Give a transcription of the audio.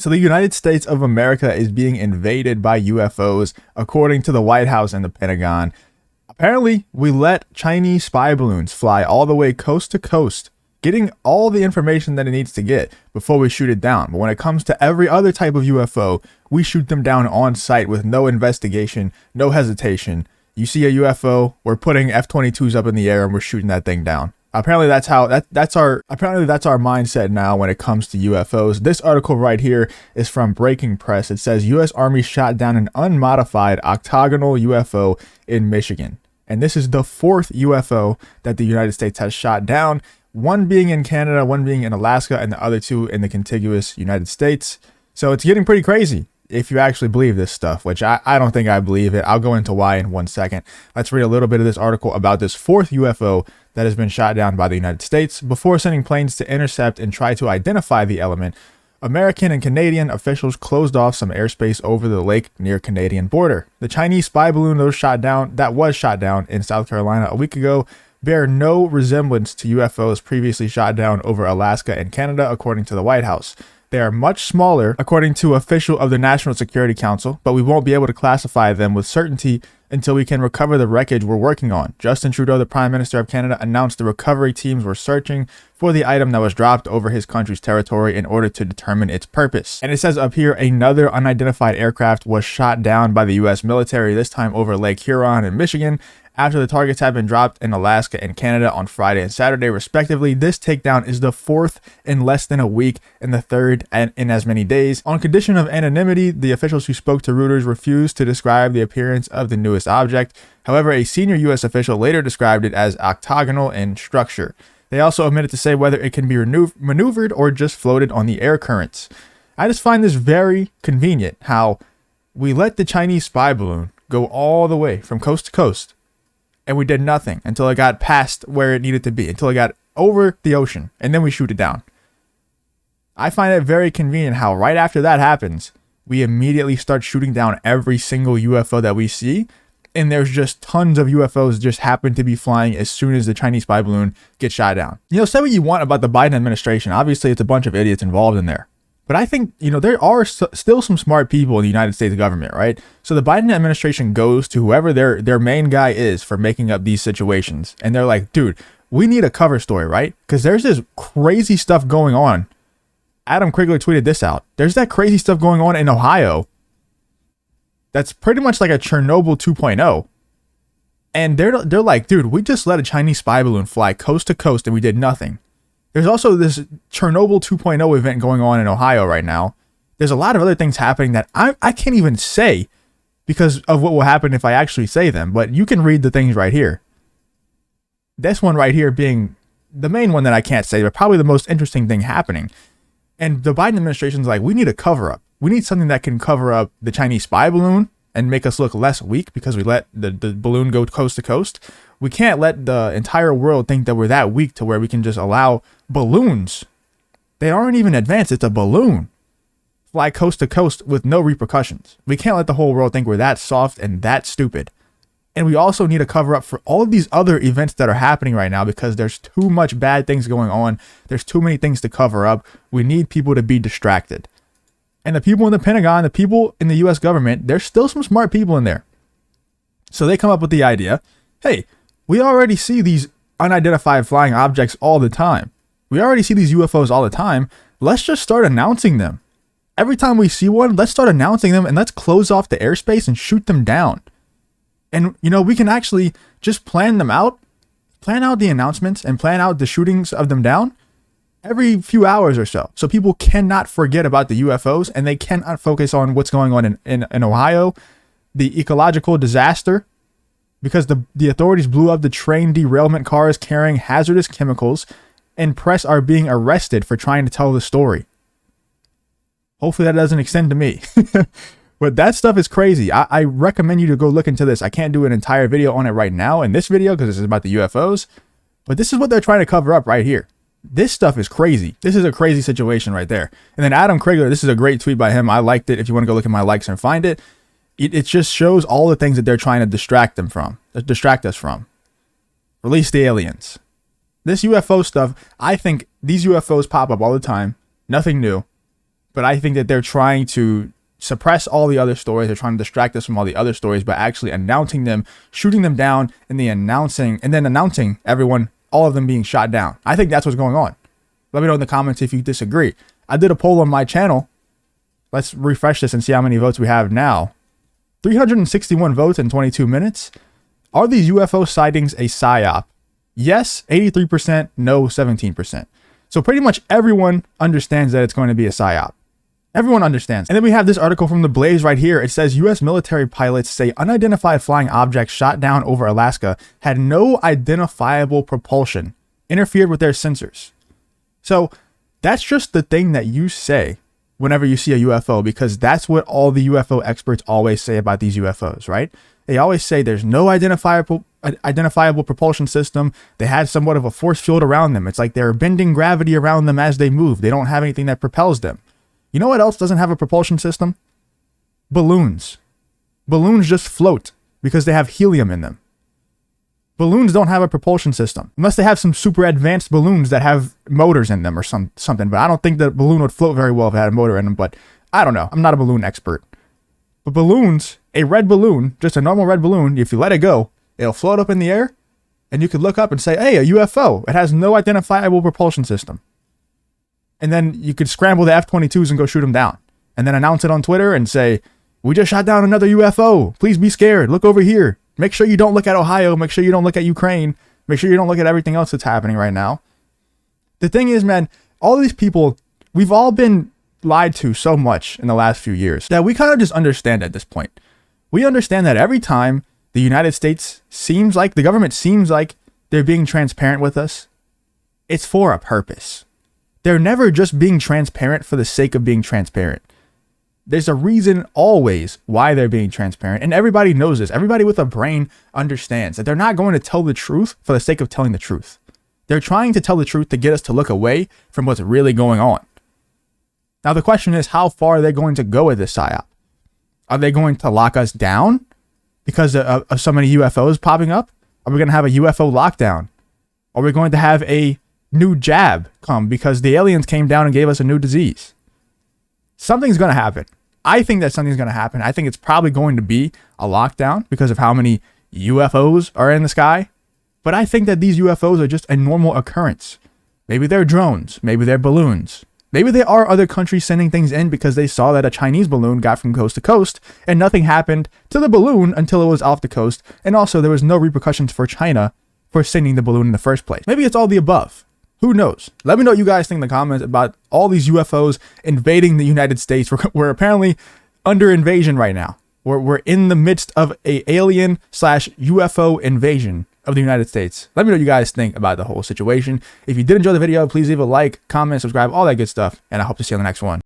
So the United States of America is being invaded by UFOs, according to the White House and the Pentagon. Apparently, we let Chinese spy balloons fly all the way coast to coast, getting all the information that it needs to get before we shoot it down. But when it comes to every other type of UFO, we shoot them down on site with no investigation, no hesitation. You see a UFO, we're putting F-22s up in the air and we're shooting that thing down. Apparently that's our mindset now when it comes to UFOs. This article right here is from Breaking Press. It says U.S. Army shot down an unmodified octagonal UFO in Michigan. And this is the fourth UFO that the United States has shot down, one being in Canada, one being in Alaska, and the other two in the contiguous United States. So it's getting pretty crazy if you actually believe this stuff, which I don't think I believe it. I'll go into why in 1 second. Let's read a little bit of this article about this fourth UFO that has been shot down by the United States. Before sending planes to intercept and try to identify the element, American and Canadian officials closed off some airspace over the lake near Canadian border. The Chinese spy balloon that was shot down in South Carolina a week ago bear no resemblance to UFOs previously shot down over Alaska and Canada, according to the White House. They are much smaller, according to official of the National Security Council, but we won't be able to classify them with certainty until we can recover the wreckage we're working on. Justin Trudeau, the Prime Minister of Canada, announced the recovery teams were searching for the item that was dropped over his country's territory in order to determine its purpose. And it says up here, another unidentified aircraft was shot down by the U.S. military, this time over Lake Huron in Michigan, after the targets had been dropped in Alaska and Canada on Friday and Saturday, respectively. This takedown is the fourth in less than a week and the third in as many days. On condition of anonymity, the officials who spoke to Reuters refused to describe the appearance of the newest object. However, a senior U.S. official later described it as octagonal in structure. They also omitted to say whether it can be maneuvered or just floated on the air currents. I just find this very convenient how we let the Chinese spy balloon go all the way from coast to coast, and we did nothing until it got past where it needed to be, until it got over the ocean, and then we shoot it down. I find it very convenient how right after that happens, we immediately start shooting down every single UFO that we see, and there's just tons of UFOs just happen to be flying as soon as the Chinese spy balloon gets shot down. Say what you want about the Biden administration. Obviously, it's a bunch of idiots involved in there. But I think, there are still some smart people in the United States government, right? So the Biden administration goes to whoever their main guy is for making up these situations. And they're like, dude, we need a cover story, right? Because there's this crazy stuff going on. Adam Krigler tweeted this out. There's that crazy stuff going on in Ohio. That's pretty much like a Chernobyl 2.0. And they're like, dude, we just let a Chinese spy balloon fly coast to coast and we did nothing. There's also this Chernobyl 2.0 event going on in Ohio right now. There's a lot of other things happening that I can't even say because of what will happen if I actually say them. But you can read the things right here. This one right here being the main one that I can't say, but probably the most interesting thing happening. And the Biden administration's like, we need a cover up. We need something that can cover up the Chinese spy balloon and make us look less weak because we let the balloon go coast to coast. We can't let the entire world think that we're that weak to where we can just allow balloons. They aren't even advanced. It's a balloon. Fly coast to coast with no repercussions. We can't let the whole world think we're that soft and that stupid. And we also need a cover up for all of these other events that are happening right now because there's too much bad things going on. There's too many things to cover up. We need people to be distracted. And the people in the Pentagon, the people in the U.S. government, there's still some smart people in there. So they come up with the idea, hey, we already see these unidentified flying objects all the time. We already see these UFOs all the time. Let's just start announcing them. Every time we see one, let's start announcing them and let's close off the airspace and shoot them down. And, we can actually just plan them out, plan out the announcements and plan out the shootings of them down every few hours or so. So people cannot forget about the UFOs and they cannot focus on what's going on in Ohio, the ecological disaster, because the authorities blew up the train derailment cars carrying hazardous chemicals, and press are being arrested for trying to tell the story. Hopefully that doesn't extend to me. But that stuff is crazy. I recommend you to go look into this. I can't do an entire video on it right now in this video because this is about the UFOs. But this is what they're trying to cover up right here. This stuff is crazy. This is a crazy situation right there. And then Adam Krigler, this is a great tweet by him. I liked it. If you want to go look at my likes and find it. It just shows all the things that they're trying to distract us from. Release the aliens. This UFO stuff, I think these UFOs pop up all the time. Nothing new. but I think that they're trying to suppress all the other stories. They're trying to distract us from all the other stories by actually announcing them, shooting them down, and then announcing everyone, all of them being shot down. I think that's what's going on. Let me know in the comments if you disagree. I did a poll on my channel. Let's refresh this and see how many votes we have now. 361 votes in 22 minutes. Are these UFO sightings a psyop? Yes, 83%, no, 17%. So pretty much everyone understands that it's going to be a psyop. Everyone understands. And then we have this article from The Blaze right here. It says U.S. military pilots say unidentified flying objects shot down over Alaska had no identifiable propulsion, interfered with their sensors. So that's just the thing that you say whenever you see a UFO, because that's what all the UFO experts always say about these UFOs, right? They always say there's no identifiable propulsion system. They had somewhat of a force field around them. It's like they're bending gravity around them as they move. They don't have anything that propels them. You know what else doesn't have a propulsion system? Balloons. Balloons just float because they have helium in them. Balloons don't have a propulsion system unless they have some super advanced balloons that have motors in them or something. But I don't think the balloon would float very well if it had a motor in them. But I don't know. I'm not a balloon expert. But balloons, a red balloon, just a normal red balloon, if you let it go, it'll float up in the air, and you could look up and say, hey, a UFO. It has no identifiable propulsion system. And then you could scramble the F-22s and go shoot them down. And then announce it on Twitter and say, we just shot down another UFO. Please be scared. Look over here. Make sure you don't look at Ohio. Make sure you don't look at Ukraine. Make sure you don't look at everything else that's happening right now. The thing is, man, all these people, we've all been lied to so much in the last few years that we kind of just understand at this point. We understand that every time the United States seems like, the government seems like they're being transparent with us, it's for a purpose. They're never just being transparent for the sake of being transparent. There's a reason always why they're being transparent. And everybody knows this. Everybody with a brain understands that they're not going to tell the truth for the sake of telling the truth. They're trying to tell the truth to get us to look away from what's really going on. Now, the question is, how far are they going to go with this psyop? Are they going to lock us down because of so many UFOs popping up? Are we going to have a UFO lockdown? Are we going to have a new jab come because the aliens came down and gave us a new disease? Something's going to happen. I think that something's going to happen. I think it's probably going to be a lockdown because of how many UFOs are in the sky. But I think that these UFOs are just a normal occurrence. Maybe they're drones. Maybe they're balloons. Maybe there are other countries sending things in because they saw that a Chinese balloon got from coast to coast and nothing happened to the balloon until it was off the coast. And also there was no repercussions for China for sending the balloon in the first place. Maybe it's all the above. Who knows? Let me know what you guys think in the comments about all these UFOs invading the United States. We're apparently under invasion right now. We're in the midst of a alien/UFO invasion of the United States. Let me know what you guys think about the whole situation. If you did enjoy the video, please leave a like, comment, subscribe, all that good stuff. And I hope to see you on the next one.